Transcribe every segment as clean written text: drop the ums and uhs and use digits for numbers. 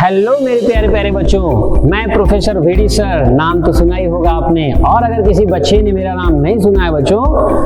Hello मेरे प्यारे प्यारे बच्चों, मैं प्रोफेसर वीडी सर। नाम तो सुना ही होगा आपने, और अगर किसी बच्चे ने मेरा नाम नहीं सुना है बच्चों,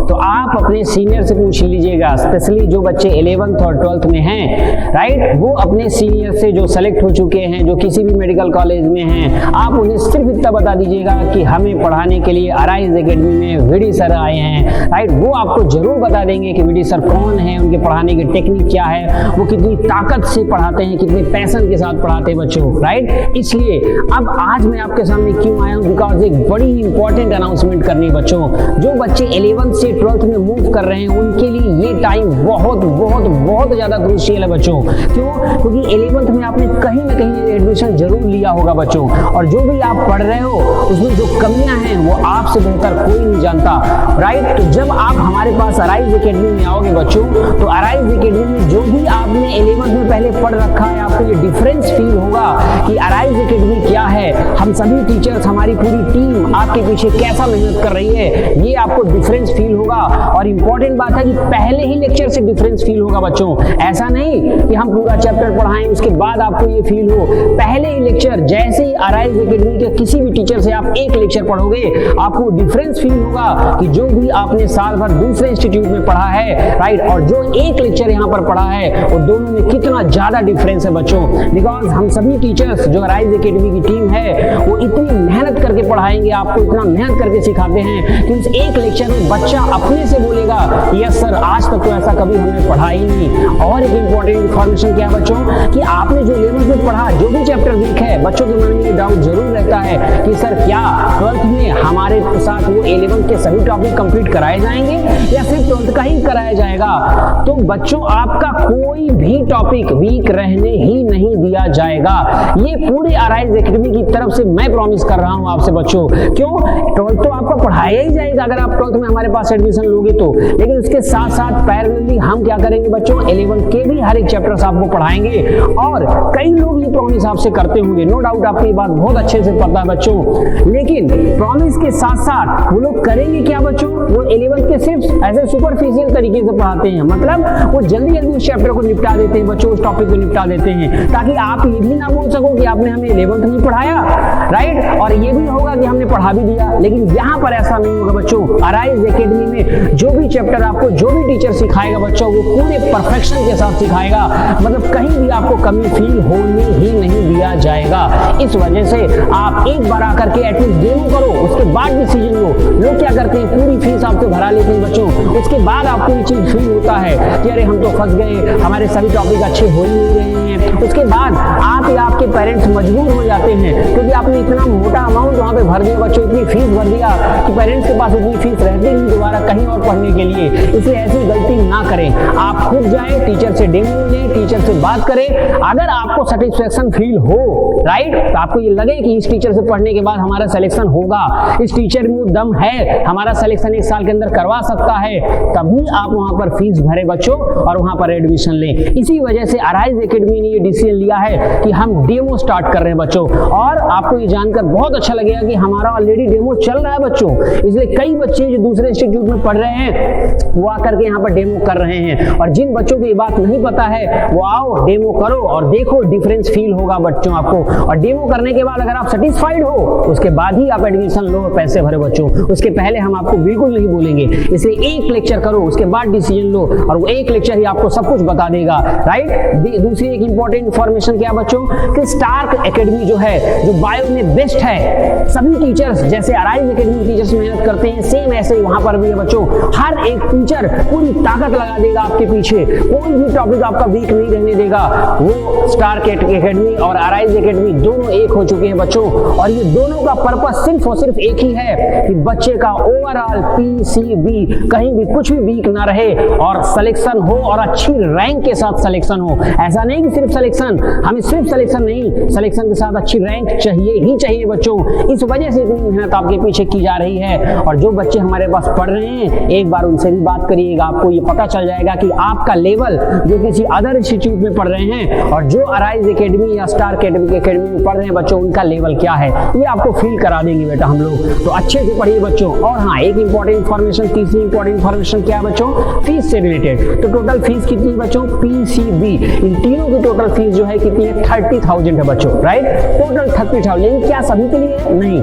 तो आप अपने सीनियर से पूछ लीजिएगा। स्पेशली जो बच्चे 11th और 12th में हैं, राइट, वो अपने सीनियर से जो सेलेक्ट हो चुके हैं, जो किसी भी मेडिकल कॉलेज में हैं, आप उन्हें सिर्फ इतना बता दीजिएगा कि हमें पढ़ाने के लिए अराइज एकेडमी में वीडी सर आए हैं, राइट। वो आपको जरूर बता देंगे कि वीडी सर कौन है, उनके पढ़ाने की टेक्निक क्या है, वो कितनी ताकत से पढ़ाते हैं, कितने पैशन के साथ पढ़ाते हैं बच्चों, राइट। इसलिए अब आज मैं आपके सामने क्यों आया हूं, बिकॉज एक बड़ी इंपॉर्टेंट अनाउंसमेंट करनी है बच्चों। जो बच्चे 11th से 12th में मूव कर रहे हैं, उनके लिए ये टाइम बहुत बहुत बहुत ज्यादा क्रूशियल है बच्चों। क्यों? क्योंकि 11th में आपने कहीं ना कहीं एडमिशन जरूर लिया होगा बच्चों, और जो भी आप पढ़ रहे हो उसमें जो कमियां हैं वो आपसे बेहतर कोई नहीं जानता, राइट। तो जब आप हमारे पास अराइज एकेडमी में आओगे बच्चों, तो अराइज एकेडमी में जो भी आपने 11th में पहले पढ़ रखा है, आपको ये डिफरेंस फील होगा कि अराइज एकेडमी क्या है। हम सभी टीचर्स, हमारी पूरी टीम आपके पीछे कैसा मेहनत कर रही है, ये आपको डिफरेंस फील होगा। और इंपॉर्टेंट बात है कि पहले ही लेक्चर से डिफरेंस फील होगा बच्चों। ऐसा नहीं कि हम पूरा चैप्टर पढ़ाएं उसके बाद आपको ये फील हो। पहले ही लेक्चर, जैसे ही अराइज एकेडमी के किसी भी टीचर से आप एक लेक्चर पढ़ोगे, आपको डिफरेंस फील होगा कि जो भी आपने साल भर दूसरे इंस्टीट्यूट में पढ़ा है, राइट, और जो एक लेक्चर यहाँ पर पढ़ा है, वो दोनों में कितना ज्यादा डिफरेंस है बच्चों। बिकॉज हम सभी टीचर्स जो अराइज एकेडमी की टीम है, वो इतनी मेहनत करके पढ़ाएंगे, आपको इतना मेहनत करके सिखाते हैं कि उस एक लेक्चर में बच्चा अपने से बोलेगा यस सर, आज तक तो ऐसा कभी हमने पढ़ा ही नहीं। और एक इंपॉर्टेंट इन्फॉर्मेशन क्या है बच्चों, कि आपने जो 11th में पढ़ा, जो भी चैप्टर वीक है, बच्चों के मन में ये डाउट जरूर रहता है कि सर क्या 12th में हमारे साथ वो 11th के सभी टॉपिक कंप्लीट कराए जाएंगे या सिर्फ 12th का ही कराया जाएगा। तो बच्चों, आपका कोई भी टॉपिक वीक रहने ही नहीं दिया जाएगा। ये पूरे अराइज एकेडमी की तरफ से मैं प्रॉमिस कर रहा हूं आपसे बच्चों। क्यों? 12th तो आपका पढ़ाया ही जाएगा अगर आप 12th में हमारे पास एडमिशन लोगे तो, लेकिन उसके साथ साथ पैरेलली हम क्या करेंगे बच्चों, 11th के भी हर एक चैप्टर्स आपको पढ़ाएंगे। और कई लोग ये प्रॉमिस आपसे करते होंगे, नो डाउट आपको ये बात बहुत अच्छे से पता है बच्चों, लेकिन प्रॉमिस के साथ साथ वो लोग करेंगे क्या बच्चों, वो 11th के सिर्फ ऐसे सुपरफिशियल तरीके से पढ़ाते हैं। मतलब वो जल्दी जल्दी उस चैप्टर को निपटा देते हैं बच्चों, उस टॉपिक को निपटा देते हैं, ताकि आप ये भी ना बोल सको कि आपने हमें 11th में पढ़ाया, राइट, और ये भी होगा कि हमने पढ़ा भी दिया। लेकिन यहाँ पर ऐसा नहीं होगा बच्चों। अराइज एकेडमी में जो भी चैप्टर आपको जो भी टीचर सिखाएगा बच्चों, वो पूरे परफेक्शन के साथ सिखाएगा। मतलब कहीं भी आपको कमी फील होने ही नहीं दिया जाएगा। इस वजह से आप एक बार आकर के एटलीस्ट डेमो करो, उसके बाद डिसीजन लो। लोग क्या करते हैं, पूरी फीस आपको भरा लेते हैं बच्चों, उसके बाद आपको ये चीज फील होता है कि अरे हम तो फंस गए, हमारे सभी टॉपिक अच्छे हो ही नहीं रहे हैं। उसके बाद आप या आपके पेरेंट्स मजबूर हो जाते हैं, क्योंकि आपने इतना मोटा अमाउंट वहां पे भर दिया बच्चों, इतनी फीस भर दिया कि पेरेंट्स के पास उतनी फीस रहती नहीं दोबारा कहीं और पढ़ने के लिए। इसलिए ऐसी गलती ना करें। आप खुद जाएं, टीचर से डेमो लें, टीचर से बात करें। अगर आपको सेटिस्फेक्शन फील हो, राइट, तो आपको ये लगे कि इस टीचर से पढ़ने के बाद हमारा सिलेक्शन होगा, इस टीचर में दम है, हमारा सिलेक्शन 1 साल के अंदर करवा सकता है, तभी आप वहां पर फीस भरे बच्चों और वहां पर एडमिशन लें। इसी वजह से अराइज एकेडमी ने ये डिसीजन लिया है कि हम डेमो स्टार्ट कर रहे हैं बच्चों। और आपको ये जानकर बहुत अच्छा लगेगा कि हमारा ऑलरेडी डेमो चल रहा है बच्चों। इसलिए कई बच्चे जो दूसरे इंस्टीट्यूट में पढ़ रहे हैं, वो आकर के यहाँ पर डेमो कर रहे हैं। और जिन बच्चों को ये बात नहीं पता है, वो आओ, डेमो करो और देखो, डिफरेंस फील होगा बच्चों आपको। और डेमो करने के बाद अगर आप सेटिस्फाइड हो, उसके बाद ही आप एडमिशन लो और पैसे भरे बच्चों। उसके पहले हम आपको बिल्कुल नहीं बोलेंगे। इसलिए एक लेक्चर करो, उसके बाद डिसीजन लो, और वो एक लेक्चर ही आपको सब कुछ बता देगा, राइट। दूसरी एक इंपॉर्टेंट इंफॉर्मेशन क्या बच्चों, कि स्टार्क एकेडमी जो है, जो बायो में बेस्ट है, सभी टीचर्स जैसे अराइज एकेडमी टीचर्स मेहनत करते हैं, सेम ऐसे ही वहां पर भी है बच्चों। हर एक टीचर पूरी ताकत लगा देगा आपके पीछे, कोई भी टॉपिक आपका वीक नहीं रहने देगा। वो स्टार्क एकेडमी और अराइज एकेडमी दोनों एक हो चुके हैं बच्चों, और ये दोनों का पर्पस सिर्फ और सिर्फ एक ही है कि बच्चे का ओवरऑल पीसीबी कहीं भी कुछ भी वीक ना रहे, और सिलेक्शन हो, और अच्छी रैंक के साथ सिलेक्शन हो। ऐसा नहीं कि सिर्फ सिलेक्शन, हमें सिर्फ सिलेक्शन नहीं, सिलेक्शन के साथ अच्छी रैंक चाहिए ही चाहिए बच्चों। इस वजह से इतनी मेहनत आपके पीछे की जा रही है। और जो बच्चे हमारे पास पढ़ रहे हैं, एक बार उनसे भी बात करिएगा, आपको ये पता चल जाएगा कि आपका लेवल जो किसी अदर इंस्टीट्यूट में पढ़ रहे हैं और जो अराइज एकेडमी या स्टार एकेडमी में पढ़ रहे हैं बच्चों, उनका लेवल क्या है, ये आपको फील करा देंगे बेटा हम लोग। तो अच्छे से पढ़िए बच्चों। और हाँ, एक इंपॉर्टेंट इन्फॉर्मेशन, तीसरी इंपॉर्टेंट इन्फॉर्मेशन क्या है बच्चों, फीस से रिलेटेड। तो टोटल फीस कितनी बच्चों, पीसीबी, इन तीनों की टोटल फीस जो है कितनी है, 30,000 है बच्चों, राइट। टोटल 30,000, लेकिन क्या सभी के लिए? नहीं।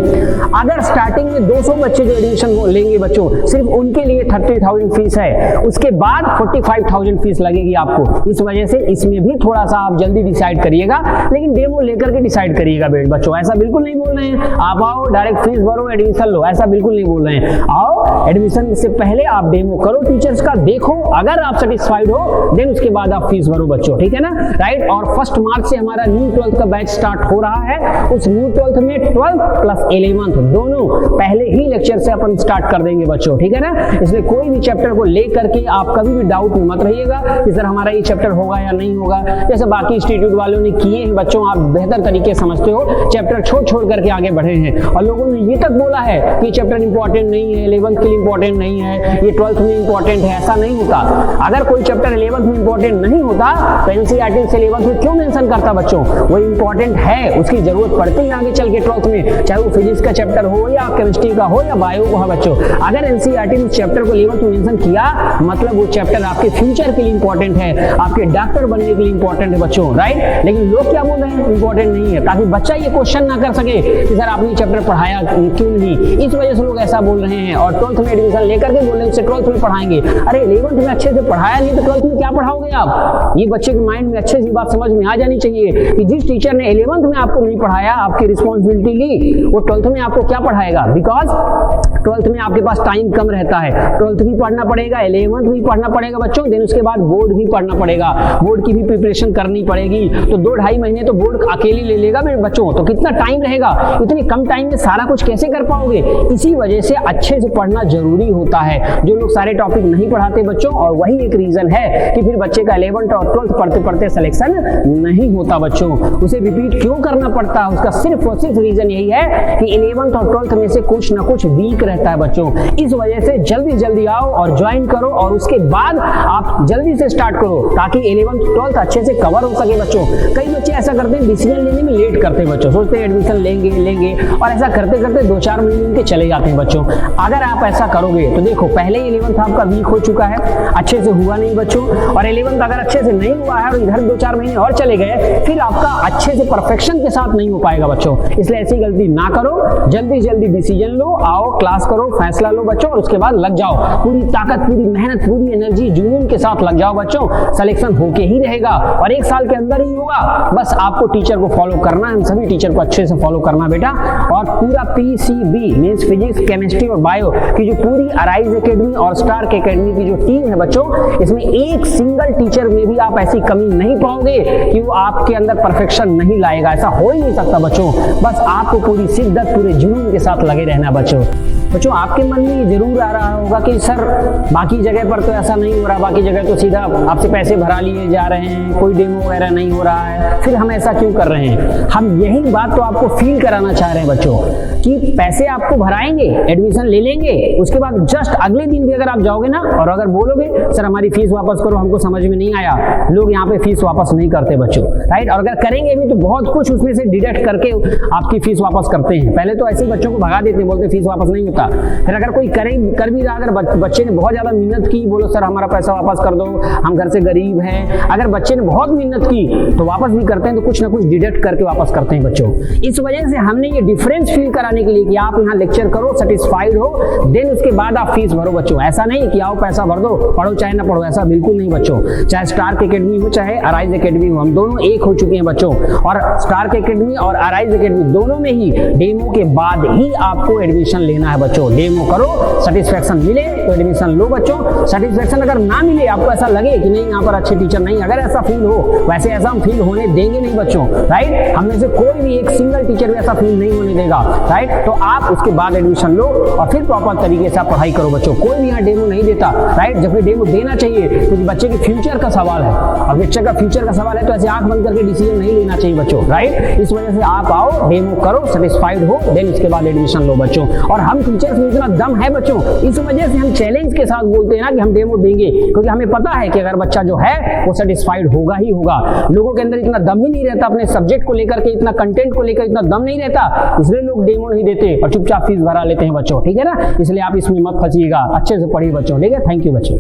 अगर स्टार्टिंग में 200 बच्चे जो एडमिशन लेंगे बच्चों, सिर्फ उनके लिए 30,000 फीस है, उसके बाद 45,000 फीस लगेगी आपको। इस वजह से इसमें भी थोड़ा सा आप जल्दी डिसाइड करिएगा, लेकिन डेमो लेकर के डिसाइड करिएगा बच्चों। ऐसा बिल्कुल नहीं बोल रहे हैं आप आओ डायरेक्ट फीस भरो एडमिशन लो, ऐसा बिल्कुल नहीं बोल रहे हैं। आओ एडमिशन से पहले आप डेमो करो टीचर्स का, देखो, अगर आप सेटिस्फाइड हो देन उसके बाद आप फीस भरो बच्चों, ठीक है ना, राइट। और 1 मार्च से हमारा न्यू 12th का बैच स्टार्ट हो रहा है। उस न्यू 12th में 12th प्लस 11th दोनों पहले ही लेक्चर से अपन स्टार्ट कर देंगे बच्चों, ठीक है ना। इसलिए कोई भी चैप्टर को लेकर के आप कभी भी डाउट में मत रहिएगा कि सर हमारा ये चैप्टर होगा या नहीं होगा। जैसे बाकी इंस्टीट्यूट वालों ने किए हैं बच्चों, आप बेहतर तरीके से समझते हो, चैप्टर छोड़ करके आगे बढ़े हैं, और लोगों ने ये तक बोला है कि चैप्टर इंपॉर्टेंट नहीं है, 11th के लिए इंपॉर्टेंट नहीं है, ये 12th में इंपॉर्टेंट है। ऐसा नहीं होता। अगर कोई चैप्टर 11th में इंपॉर्टेंट नहीं होता तो एनसीईआरटी से 11th में क्यों मेंशन करता बच्चों? वो इंपॉर्टेंट है, उसकी जरूरत पड़ती है आगे चल के 12th में, चाहे वो फिजिक्स का चैप्टर हो या केमिस्ट्री का हो या बायो का हो बच्चों। अगर एनसीईआरटी ने चैप्टर को 11th में मेंशन किया, मतलब वो चैप्टर आपके फ्यूचर के लिए इंपॉर्टेंट है, आपके डॉक्टर बनने के लिए इंपॉर्टेंट है बच्चों, राइट। लेकिन लोग क्या बोल रहे हैं? इंपॉर्टेंट नहीं है, ताकि बच्चा ये क्वेश्चन ना कर सके कि सर आपने चैप्टर पढ़ाया क्यों नहीं। इस वजह से लोग ऐसा बोल रहे हैं, और 12th में एडमिशन लेकर के बोल रहे हैं 12th में पढ़ाएंगे। अरे 11th में अच्छे से पढ़ाया नहीं तो 12th में क्या पढ़ाओगे आप? ये बच्चे के माइंड में अच्छे से बात समझ में आ जानी चाहिए कि जिस टीचर ने 11th में आपको नहीं पढ़ाया, आपकी रिस्पॉन्सिबिलिटी ली, वो 12th में आपको क्या पढ़ाएगा? बिकॉज 12th में आपके पास टाइम कम रहता है, 12th भी पढ़ना पड़ेगा, 11th भी पढ़ना पड़ेगा बच्चों, देन उसके बाद बोर्ड भी पढ़ना पड़ेगा, बोर्ड की भी प्रिपरेशन करनी पड़ेगी। तो 2-2.5 महीने तो बोर्ड अकेले ले लेगा मेरे बच्चों, तो कितना टाइम रहेगा? इतने कम टाइम में सारा कुछ कैसे कर पाओगे? इसी वजह से अच्छे से पढ़ना जरूरी होता है। जो लोग सारे टॉपिक नहीं पढ़ाते बच्चों, और वही एक रीजन है कि फिर बच्चे का 11th और 12th पढ़ते पढ़ते सिलेक्शन नहीं होता बच्चों। उसे रिपीट क्यों करना पड़ता है? उसका सिर्फ और सिर्फ रीजन यही है कि 11th और 12th में से कुछ ना कुछ वीक रहता है बच्चों। इस वजह से जल्दी आओ और ज्वाइन करो, और उसके बाद आप जल्दी से स्टार्ट करो, ताकि 11th 12th अच्छे से कवर हो सके बच्चों। कई बच्चे ऐसा करते हैं, डिसीजन लेने में लेट करते हैं बच्चों, सोचते हैं एडमिशन लेंगे, और ऐसा करते करते 2-4 महीने उनके चले जाते हैं बच्चों। अगर आप ऐसा करोगे तो देखो, पहले 11th आपका वीक हो चुका है, अच्छे से हुआ नहीं बच्चों, और 11th अगर अच्छे से नहीं हुआ है और इधर 2-4 महीने और चले गए, फिर आपका अच्छे से परफेक्शन के साथ नहीं हो पाएगा बच्चों। इसलिए ऐसी गलती ना करो, जल्दी डिसीजन लो, आओ क्लास करो, फैसला लो बच्चों, और उसके बाद लग जाओ, पूरी ताकत, पूरी मेहनत, पूरी एनर्जी, जुनून के साथ लग जाओ बच्चों। सिलेक्शन होके ही रहेगा, और 1 साल के अंदर ही होगा। बस आपको टीचर को फॉलो करना है, सभी टीचर को अच्छे से फॉलो करना बेटा। और पूरा PCB मींस फिजिक्स, केमिस्ट्री और बायो की जो पूरी अराइज एकेडमी और स्टार एकेडमी की जो टीम है बच्चों, इसमें एक सिंगल टीचर में भी आप ऐसी कमी नहीं पाओगे कि वो आपके अंदर परफेक्शन नहीं लाएगा। ऐसा हो ही नहीं सकता बच्चों। बस आपको पूरी शिद्दत, पूरे जुनून के साथ लगे रहना बच्चों। आपके मन में ये जरूर आ रहा होगा कि सर बाकी जगह पर तो ऐसा नहीं हो रहा, बाकी जगह तो सीधा आपसे पैसे भरा लिए जा रहे हैं, कोई डेमो वगैरह नहीं हो रहा है, फिर हम ऐसा क्यों कर रहे हैं? हम यही बात तो आपको फील कराना चाह रहे हैं बच्चों कि पैसे आपको भराएंगे, एडमिशन ले लेंगे, उसके बाद जस्ट अगले दिन भी अगर आप जाओगे ना और अगर बोलोगे सर हमारी फीस वापस करो, हमको समझ में नहीं आया, लोग यहाँ पे फीस वापस नहीं करते बच्चों, राइट। और अगर करेंगे भी तो बहुत कुछ उसमें से डिडक्ट करके आपकी फीस वापस करते हैं। पहले तो ऐसे ही बच्चों को भगा देते हैं, बोलते फीस वापस नहीं होता। फिर अगर कोई कर भी रहा, अगर बच्चे ने बहुत ज्यादा मेहनत की, बोलो सर हमारा पैसा वापस कर दो, हम घर से गरीब हैं, अगर बच्चे ने बहुत मेहनत की तो वापस भी करते हैं, तो कुछ ना कुछ डिडक्ट करके वापस करते हैं बच्चों। इस वजह से हमने ये डिफरेंस फील कराने के लिए कि आप यहाँ लेक्चर करो, सेटिस्फाइड हो, देन उसके बाद आप फीस भरो बच्चों। ऐसा नहीं कि आओ पैसा भर दो, पढ़ो चाहे ना पढ़ो, ऐसा बिल्कुल नहीं बच्चों। चाहे स्टार एकेडमी हो चाहे अराइज एकेडमी हो, हम दोनों एक हो चुके हैं बच्चों। और स्टार एकेडमी और अराइज एकेडमी दोनों में ही डेमो के बाद ही आपको एडमिशन लेना है बच्चों। डेमो करो, सेटिस्फेक्शन मिले तो एडमिशन लो बच्चों। सेटिस्फेक्शन अगर ना मिले, आपको ऐसा लगे कि नहीं यहाँ पर अच्छे टीचर नहीं, अगर ऐसा फील हो, वैसे ऐसा हम फील होने देंगे नहीं बच्चों, राइट। हम में से कोई भी एक सिंगल टीचर भी ऐसा फील नहीं होने देगा, राइट। तो आप उसके बाद एडमिशन लो और फिर प्रॉपर तरीके से आप पढ़ाई करो बच्चों। कोई भी यहाँ डेमो नहीं देता, राइट। जब भी डेमो देना चाहिए क्योंकि बच्चे के फ्यूचर का सवाल है, और बच्चे का फ्यूचर का सवाल है तो ऐसे आंख बंद करके डिसीजन नहीं लेना चाहिए बच्चों, राइट। इस वजह से आप आओ, डेमो करो, सेटिस्फाइड हो, देन उसके बाद एडमिशन लो बच्चों। और हम टीचर्स में इतना दम है बच्चों, इस वजह से हम चैलेंज के साथ बोलते हैं ना कि हम डेमो देंगे, क्योंकि हमें पता है कि अगर बच्चा जो है वो सेटिस्फाइड होगा ही होगा। लोगों के अंदर इतना दम ही नहीं रहता, अपने सब्जेक्ट को लेकर के इतना कंटेंट को लेकर इतना दम नहीं रहता, इसलिए लोग डेमो नहीं देते और चुपचाप फीस भरा लेते हैं बच्चों, ठीक है ना। इसलिए आप इसमें मत फंसिएगा, अच्छे से पढ़िए बच्चों, ठीक है। थैंक यू बच्चों।